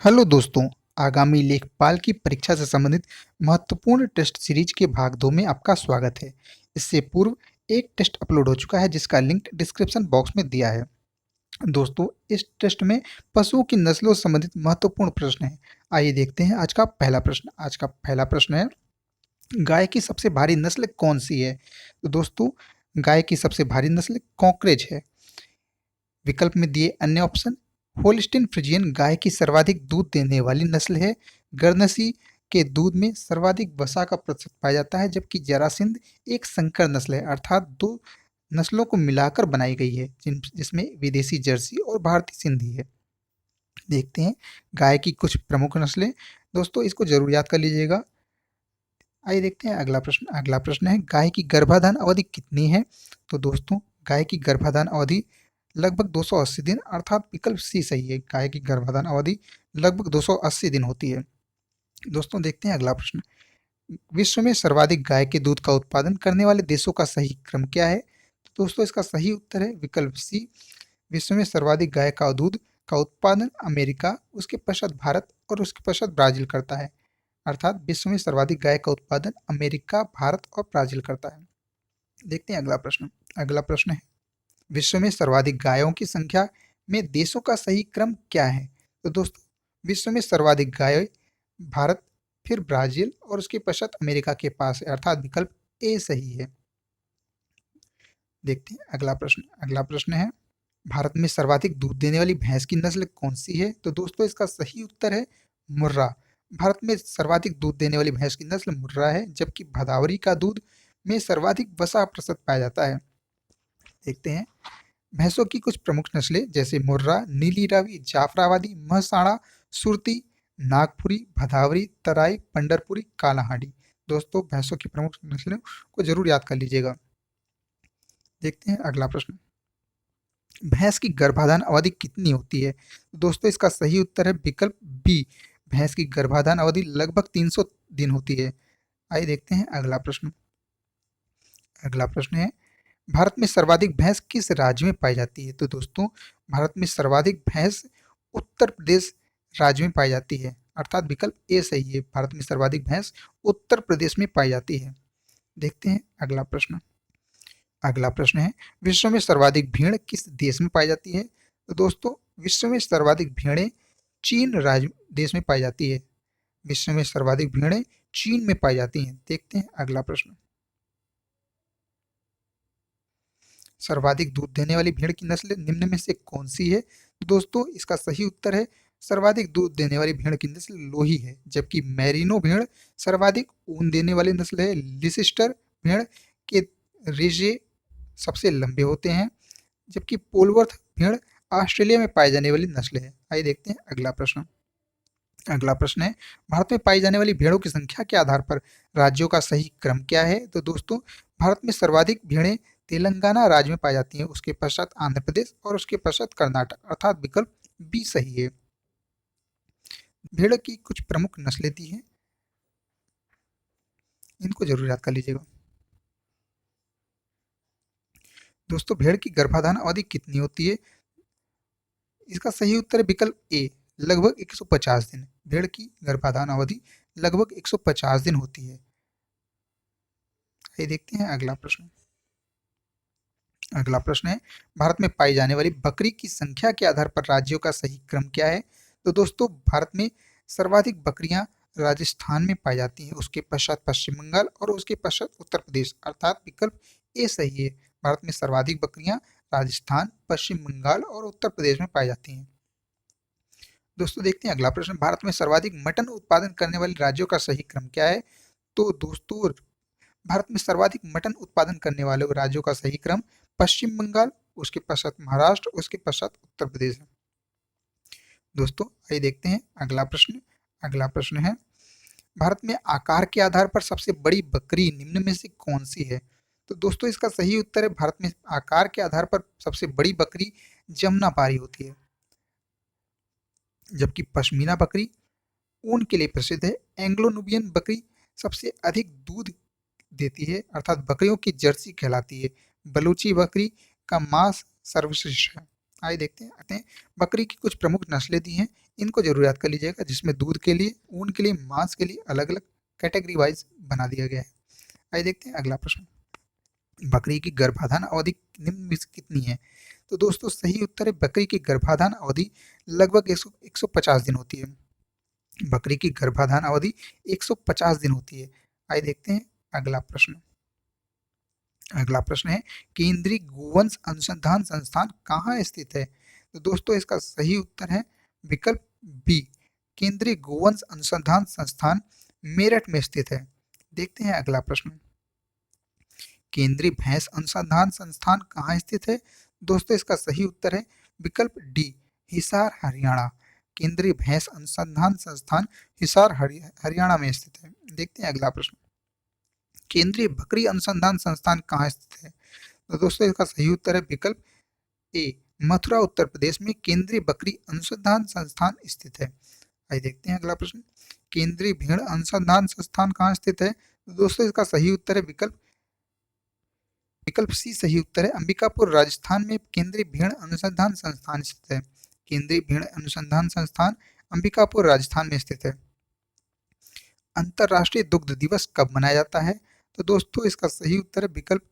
Hello दोस्तों, आगामी लेखपाल की परीक्षा से संबंधित महत्वपूर्ण टेस्ट सीरीज के भाग 2 में आपका स्वागत है। इससे पूर्व एक टेस्ट अपलोड हो चुका है जिसका लिंक डिस्क्रिप्शन बॉक्स में दिया है। दोस्तों, इस टेस्ट में पशुओं की नस्लों से संबंधित महत्वपूर्ण प्रश्न हैं। आइए देखते हैं आज का पहला प्रश्न। आज का पहला प्रश्न है, गाय की सबसे भारी नस्ल कौन सी है? तो दोस्तों, गाय की सबसे भारी नस्ल कॉकरेज है। विकल्प में दिए अन्य ऑप्शन, होल्स्टीन फ्रिजियन गाय की सर्वाधिक दूध देने वाली नस्ल है। गर्नसी के दूध में सर्वाधिक वसा का प्रतिशत पाया जाता है, जबकि जरासिंध एक संकर नस्ल है, अर्थात दो नस्लों को मिलाकर बनाई गई है, जिसमें विदेशी जर्सी और भारतीय सिंधी है। देखते हैं गाय की कुछ प्रमुख नस्लें। दोस्तों, इसको जरूर याद कर लीजिएगा। आइए देखते हैं अगला प्रश्न। अगला प्रश्न है, गाय की गर्भाधान अवधि कितनी है? तो दोस्तों, गाय की गर्भाधान अवधि लगभग 280 दिन, अर्थात विकल्प सी सही है। गाय की गर्भाधान अवधि लगभग 280 दिन होती है। दोस्तों, देखते हैं अगला प्रश्न। विश्व में सर्वाधिक गाय के दूध का उत्पादन करने वाले देशों का सही क्रम क्या है? तो दोस्तों, इसका सही उत्तर है विकल्प सी। विश्व में सर्वाधिक गाय का दूध का उत्पादन अमेरिका, उसके पश्चात भारत और उसके पश्चात ब्राजील करता है। अर्थात विश्व में सर्वाधिक गाय का उत्पादन अमेरिका, भारत और ब्राजील करता है। देखते हैं अगला प्रश्न। अगला प्रश्न है, विश्व में सर्वाधिक गायों की संख्या में देशों का सही क्रम क्या है? तो दोस्तों, विश्व में सर्वाधिक गाय भारत, फिर ब्राजील और उसके पश्चात अमेरिका के पास है, अर्थात विकल्प ए सही है। देखते हैं अगला प्रश्न। अगला प्रश्न है, भारत में सर्वाधिक दूध देने वाली भैंस की नस्ल कौन सी है? तो दोस्तों, इसका सही उत्तर है मुर्रा। भारत में सर्वाधिक दूध देने वाली भैंस की नस्ल मुर्रा है, जबकि भदावरी का दूध में सर्वाधिक वसा प्रतिशत पाया जाता है। देखते हैं भैंसों की कुछ प्रमुख नस्लें, जैसे मुर्रा, नीली रावी, जाफराबादी, महसाणा, सुरती, नागपुरी, भदावरी, तराई, पंडरपुरी, कालाहांडी। दोस्तों, भैंसों की प्रमुख नस्लों को जरूर याद कर लीजिएगा। देखते हैं अगला प्रश्न। भैंस की गर्भाधान अवधि कितनी होती है? तो दोस्तों, इसका सही उत्तर है विकल्प बी। भैंस की गर्भाधान अवधि लगभग 300 दिन होती है। आइए देखते हैं अगला प्रश्न। अगला प्रश्न है, भारत में सर्वाधिक भैंस किस राज्य में पाई जाती है? तो दोस्तों, भारत में सर्वाधिक भैंस उत्तर प्रदेश राज्य में पाई जाती है, अर्थात विकल्प ए सही है। भारत में सर्वाधिक भैंस उत्तर प्रदेश में पाई जाती है। देखते हैं अगला प्रश्न। अगला प्रश्न है, विश्व में सर्वाधिक भेड़ किस देश में पाई जाती है? तो दोस्तों, विश्व में सर्वाधिक भेड़ें चीन राज्य देश में पाई जाती है। विश्व में सर्वाधिक भेड़ें चीन में पाई जाती हैं। देखते हैं अगला प्रश्न। सर्वाधिक दूध देने वाली भेड़ की नस्ल निम्न में से कौन सी है? तो दोस्तों, इसका सही उत्तर है सर्वाधिक दूध देने वाली भेड़ की नस्ल लोही है, जबकि मैरिनो भेड़ सर्वाधिक ऊन देने वाली नस्ल है। लिसेस्टर भेड़ के रेजे सबसे लंबे होते हैं, जबकि पोलवर्थ भेड़ ऑस्ट्रेलिया में पाई जाने वाली नस्ल है। आइए देखते हैं अगला प्रश्न। अगला प्रश्न है, भारत में पाई जाने वाली भेड़ों की संख्या के आधार पर राज्यों का सही क्रम क्या है? तो दोस्तों, भारत में सर्वाधिक भेड़ें तेलंगाना राज्य में पाई जाती हैं, उसके पश्चात आंध्र प्रदेश और उसके पश्चात कर्नाटक, अर्थात विकल्प बी सही है। भेड़ की कुछ प्रमुख नस्लें दी हैं, इनको जरूर याद कर लीजिएगा। दोस्तों, भेड़ की गर्भाधान अवधि कितनी होती है? इसका सही उत्तर है विकल्प ए, लगभग 150 दिन। भेड़ की गर्भाधान अवधि लगभग 150 दिन होती है। ये देखते हैं अगला प्रश्न। अगला प्रश्न है, भारत में पाई जाने वाली बकरी की संख्या के आधार पर राज्यों का सही क्रम क्या है? तो दोस्तों, भारत में सर्वाधिक बकरियां राजस्थान में पाई जाती हैं, उसके पश्चात पश्चिम बंगाल और उसके पश्चात उत्तर प्रदेश, अर्थात विकल्प ए सही है। भारत में सर्वाधिक बकरियां राजस्थान, पश्चिम बंगाल और उत्तर प्रदेश में पाई जाती हैं। दोस्तों, देखते हैं अगला प्रश्न। भारत में सर्वाधिक मटन उत्पादन करने वाले राज्यों का सही क्रम क्या है? तो दोस्तों, भारत में सर्वाधिक मटन उत्पादन करने वाले राज्यों का सही क्रम पश्चिम बंगाल, उसके पश्चात महाराष्ट्र, उसके पश्चात उत्तर प्रदेश है। दोस्तों, आइए देखते हैं अगला प्रश्न। अगला प्रश्न है, भारत में आकार के आधार पर सबसे बड़ी बकरी निम्न में से कौन सी है? तो दोस्तों, इसका सही उत्तर है भारत में आकार के आधार पर सबसे बड़ी बकरी जमुनापारी होती है, जबकि पश्मीना बकरी ऊन के लिए प्रसिद्ध है। एंग्लो नुबियन बकरी सबसे अधिक दूध देती है, अर्थात बकरियों की जर्सी कहलाती है। बलूची बकरी का मांस सर्वश्रेष्ठ है। आइए देखते हैं बकरी की कुछ प्रमुख नस्लें दी हैं, इनको जरूर याद कर लीजिएगा, जिसमें दूध के लिए, ऊन के लिए, मांस के लिए अलग अलग कैटेगरी वाइज बना दिया गया है। आइए देखते हैं अगला प्रश्न। बकरी की गर्भाधान अवधि निम्न में से कितनी है? तो दोस्तों सही उत्तर है बकरी की गर्भाधान अवधि लगभग 150 दिन होती है। बकरी की गर्भाधान अवधि 150 दिन होती है। आइए देखते हैं अगला प्रश्न। अगला प्रश्न है केंद्रीय गोवंश अनुसंधान संस्थान कहाँ स्थित है? तो दोस्तों इसका सही उत्तर है विकल्प बी, केंद्रीय गोवंश अनुसंधान संस्थान मेरठ में स्थित है। देखते हैं अगला प्रश्न। केंद्रीय भैंस अनुसंधान संस्थान कहाँ स्थित है? दोस्तों इसका सही उत्तर है विकल्प डी, हिसार हरियाणा। केंद्रीय भैंस अनुसंधान संस्थान हिसार हरियाणा में स्थित है। देखते हैं अगला प्रश्न। केंद्रीय बकरी अनुसंधान संस्थान कहाँ स्थित है? तो दोस्तों इसका सही उत्तर है विकल्प ए, मथुरा उत्तर प्रदेश में केंद्रीय बकरी अनुसंधान संस्थान स्थित है। आइए देखते हैं अगला प्रश्न। केंद्रीय भेड़ अनुसंधान संस्थान कहाँ स्थित है? तो दोस्तों इसका सही उत्तर है विकल्प सी सही उत्तर है, अंबिकापुर राजस्थान में केंद्रीय भेड़ अनुसंधान संस्थान स्थित है। केंद्रीय भेड़ अनुसंधान संस्थान अंबिकापुर राजस्थान में स्थित है। अंतर्राष्ट्रीय दुग्ध दिवस कब मनाया जाता है? तो दोस्तों इसका सही उत्तर है विकल्प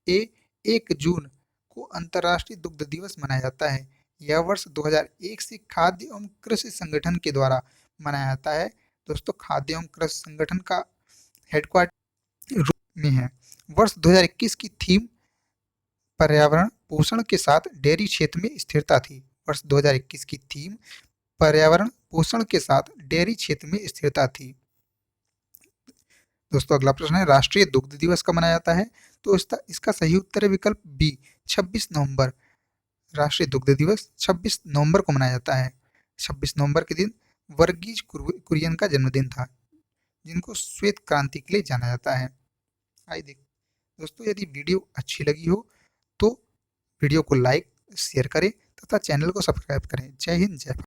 ए, 1 जून को अंतर्राष्ट्रीय दुग्ध दिवस मनाया जाता है। यह वर्ष 2001 से खाद्य एवं कृषि संगठन के द्वारा मनाया जाता है। दोस्तों खाद्य एवं कृषि संगठन का हेडक्वार्टर रूप में है। वर्ष 2021 की थीम पर्यावरण पोषण के साथ डेयरी क्षेत्र में स्थिरता थी। वर्ष 2021 की थीम पर्यावरण पोषण के साथ डेयरी क्षेत्र में स्थिरता थी। दोस्तों अगला प्रश्न है राष्ट्रीय दुग्ध दिवस कब मनाया जाता है? तो इसका सही उत्तर है विकल्प बी, 26 नवंबर। राष्ट्रीय दुग्ध दिवस 26 नवंबर को मनाया जाता है। 26 नवंबर के दिन वर्गीज कुरियन का जन्मदिन था, जिनको श्वेत क्रांति के लिए जाना जाता है। आइए देख दोस्तों, यदि वीडियो अच्छी लगी हो तो वीडियो को लाइक शेयर करें तथा चैनल को सब्सक्राइब करें। जय हिंद, जय भारत।